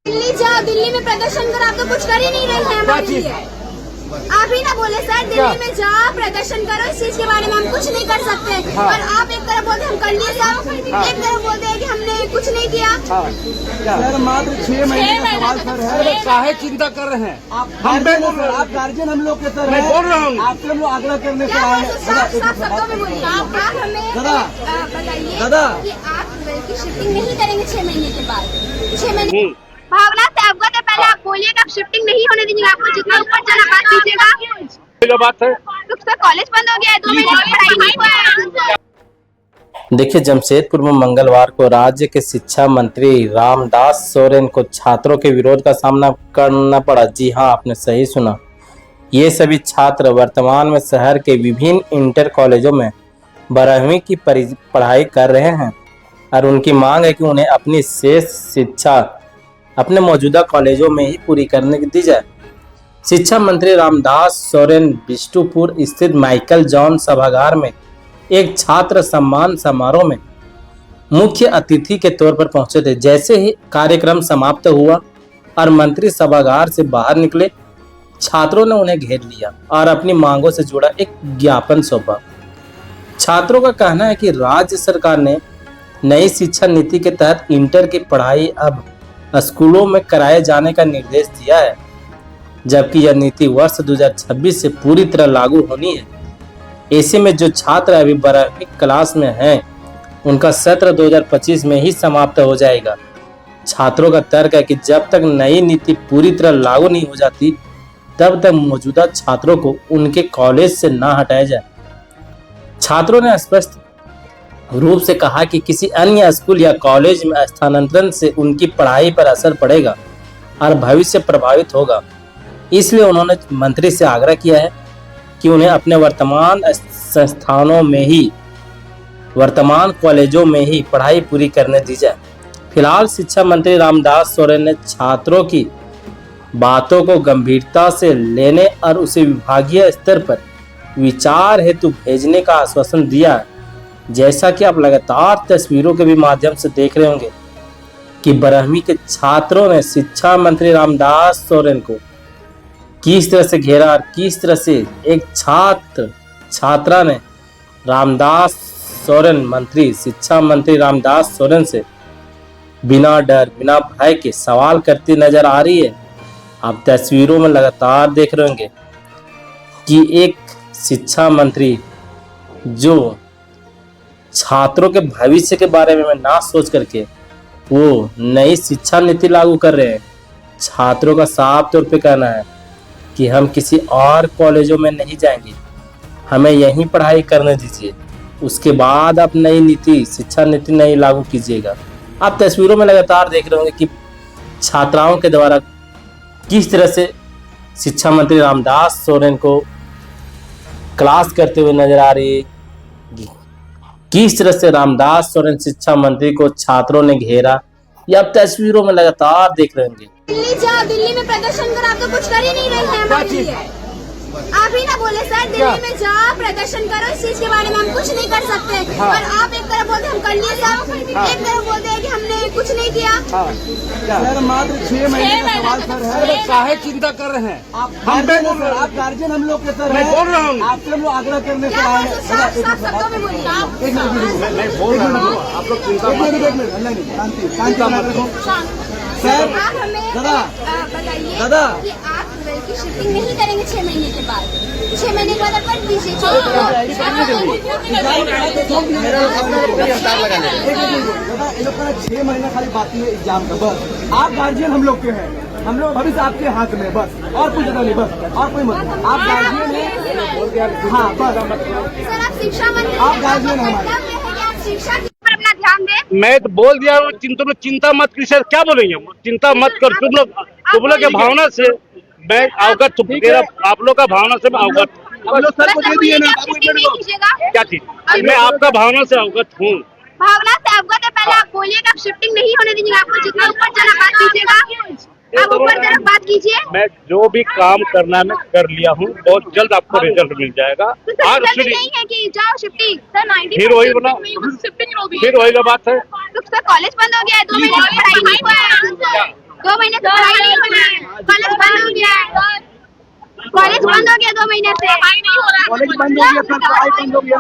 दिल्ली जाओ, दिल्ली में प्रदर्शन करो, आप तो कुछ कर ही नहीं रहे हैं हमारे लिए। आप ही ना बोले सर, दिल्ली में जाओ प्रदर्शन करो, इस चीज के बारे में हम कुछ नहीं कर सकते। हाँ। और आप एक तरफ बोलते हम कर लिए सब, एक तरफ बोलते हैं कि हमने कुछ नहीं किया। सर मात्र 6 महीने का सवाल सर है। काहे चिंता कर रहे हैं? आप गार्जियन हम लोग के सर मैं बोल रहा हूँ। आपसे हम लोग आग्रह करने से क्या आए बोलते हैं। साफ साफ शब्दों में बोलिए। आप हमें दादा। बताइए दादा। कि आप की शिफ्टिंग नहीं करेंगे 6 महीने के बाद। 6 महीने भावना से अवगत है, पहले आप बोलिएगा आप शिफ्टिंग नहीं होने दीजिएगा, आपको जितना ऊपर जाना बात कीजिएगा। बात है तो सर कॉलेज बंद हो गया है, 2 महीने की पढ़ाई नहीं हुआ है। देखिए, जमशेदपुर में मंगलवार को राज्य के शिक्षा मंत्री रामदास सोरेन को छात्रों के विरोध का सामना करना पड़ा। जी हां, आपने सही सुना। ये सभी छात्र वर्तमान में शहर के विभिन्न इंटर कॉलेजों में 12वीं की पढ़ाई कर रहे हैं और उनकी मांग है कि उन्हें अपनी शेष शिक्षा अपने मौजूदा कॉलेजों में ही पूरी करने दी जाए। शिक्षा मंत्री रामदास सोरेन बिष्टुपुर स्थित माइकल जॉन सभागार में एक छात्र सम्मान समारोह में मुख्य अतिथि के तौर पर पहुंचे थे। जैसे ही कार्यक्रम समाप्त हुआ और मंत्री सभागार से बाहर निकले, छात्रों ने उन्हें घेर लिया और अपनी मांगों से जुड़ा एक ज्ञापन सौंपा। छात्रों का कहना है कि राज्य सरकार ने नई शिक्षा नीति के तहत इंटर की पढ़ाई अब स्कूलों में कराए जाने का निर्देश दिया है, जबकि यह नीति वर्ष 2026 से पूरी तरह लागू होनी है। ऐसे में जो छात्र अभी 12वीं क्लास में हैं, उनका सत्र 2025 में ही समाप्त हो जाएगा। छात्रों का तर्क है कि जब तक नई नीति पूरी तरह लागू नहीं हो जाती, तब तक मौजूदा छात्रों को उनके कॉलेज से ना हटाया जाए। छात्रों ने स्पष्ट रूप से कहा कि किसी अन्य स्कूल या कॉलेज में स्थानांतरण से उनकी पढ़ाई पर असर पड़ेगा और भविष्य प्रभावित होगा। इसलिए उन्होंने मंत्री से आग्रह किया है कि उन्हें अपने वर्तमान संस्थानों में ही, वर्तमान कॉलेजों में ही पढ़ाई पूरी करने दी जाए। फिलहाल शिक्षा मंत्री रामदास सोरेन ने छात्रों की बातों को गंभीरता से लेने और उसे विभागीय स्तर पर विचार हेतु भेजने का आश्वासन दिया है। जैसा कि आप लगातार तस्वीरों के भी माध्यम से देख रहे होंगे कि 12वीं के छात्रों ने शिक्षा मंत्री रामदास सोरेन को किस तरह से घेरा और किस तरह से एक छात्रा ने रामदास सोरेन मंत्री, शिक्षा मंत्री रामदास सोरेन से बिना डर, बिना भय के सवाल करती नजर आ रही है। आप तस्वीरों में लगातार देख रहे होंगे कि एक शिक्षा मंत्री जो छात्रों के भविष्य के बारे में ना सोच करके वो नई शिक्षा नीति लागू कर रहे हैं। छात्रों का साफ तौर पे कहना है कि हम किसी और कॉलेजों में नहीं जाएंगे, हमें यहीं पढ़ाई करने दीजिए, उसके बाद आप नई नीति, शिक्षा नीति नहीं लागू कीजिएगा। आप तस्वीरों में लगातार देख रहे होंगे कि छात्राओं के द्वारा किस तरह से शिक्षा मंत्री रामदास सोरेन को क्लास करते हुए नजर आ रही है। किस तरह से रामदास सोरेन शिक्षा मंत्री को छात्रों ने घेरा, ये आप तस्वीरों में लगातार देख रहे होंगे। दिल्ली जाओ, दिल्ली में प्रदर्शन करो, आप तो कुछ कर ही नहीं रहे हैं हमारे लिए। आप ही ना बोले सर, दिल्ली में जाओ प्रदर्शन करो, इस चीज के बारे में हम कुछ नहीं कर सकते। और आप एक तरफ बोलते हम कर लिए सब, एक तरफ बोलते हैं कि हमने कुछ नहीं किया। सर मात्र 6 महीने का सवाल सर है। काहे चिंता कर रहे हैं? आप गार्जियन हम लोग के सर मैं बोल रहा हूँ। आपसे हम लोग आग्रह करने से क्या आए बोलते साफ साफ शब्दों में बोलिए। मैं बोल रहा हूँ, आप लोग चिंता मत हैं। शांति सर। आप हमें दादा। बताइए दादा। कि आप की शिफ्टिंग नहीं करेंगे 6 महीने के बाद। 6 महीने के बाद आप कर दीजिए। दादा, इन लोग का 6 महीना खाली बाकी है एग्जाम का, बस। आप गार्जियन हम लोग के हैं, हम लोग भविष्य आपके हाथ में, बस और कुछ नहीं, बस और कोई मत। आप गार्जियन हैं। हाँ बस सर, आप शिक्षा मंत्री, आप गार्जियन हैं हमारे। आप शिक्षा पर अपना ध्यान दें। मैं तो बोल दिया हूँ, तुम लोग चिंता मत कीजिए। क्या बोलेंगे? चिंता मत कर, तुम लोग के भावना से मैं अवगत, आप लोग का भावना से मैं अवगत। सर को दे दिए ना, क्या चीज? मैं आपका भावना से अवगत हूँ। भावना से अवगत है, पहले आप बोलिएगा आप शिफ्टिंग नहीं होने दीजिएगा, आपको जितना ऊपर जाना बात कीजिएगा। आप ऊपर तरफ बात कीजिए। मैं जो भी काम करना है मैं कर लिया हूँ, बहुत जल्द आपको रिजल्ट मिल जाएगा। और नहीं है कि जाओ शिफ्टिंग, सर 90 फिर वही बना, फिर वही बात है। तो सर कॉलेज बंद हो गया है, 2 महीने की पढ़ाई नहीं हुआ है। 2 महीने से पढ़ाई नहीं हो रहा है, कॉलेज बंद हो गया है, कॉलेज बंद हो गया 2 महीने से, पढ़ाई नहीं हो रहा है, कॉलेज बंद हो गया, सर पढ़ाई बंद हो गया।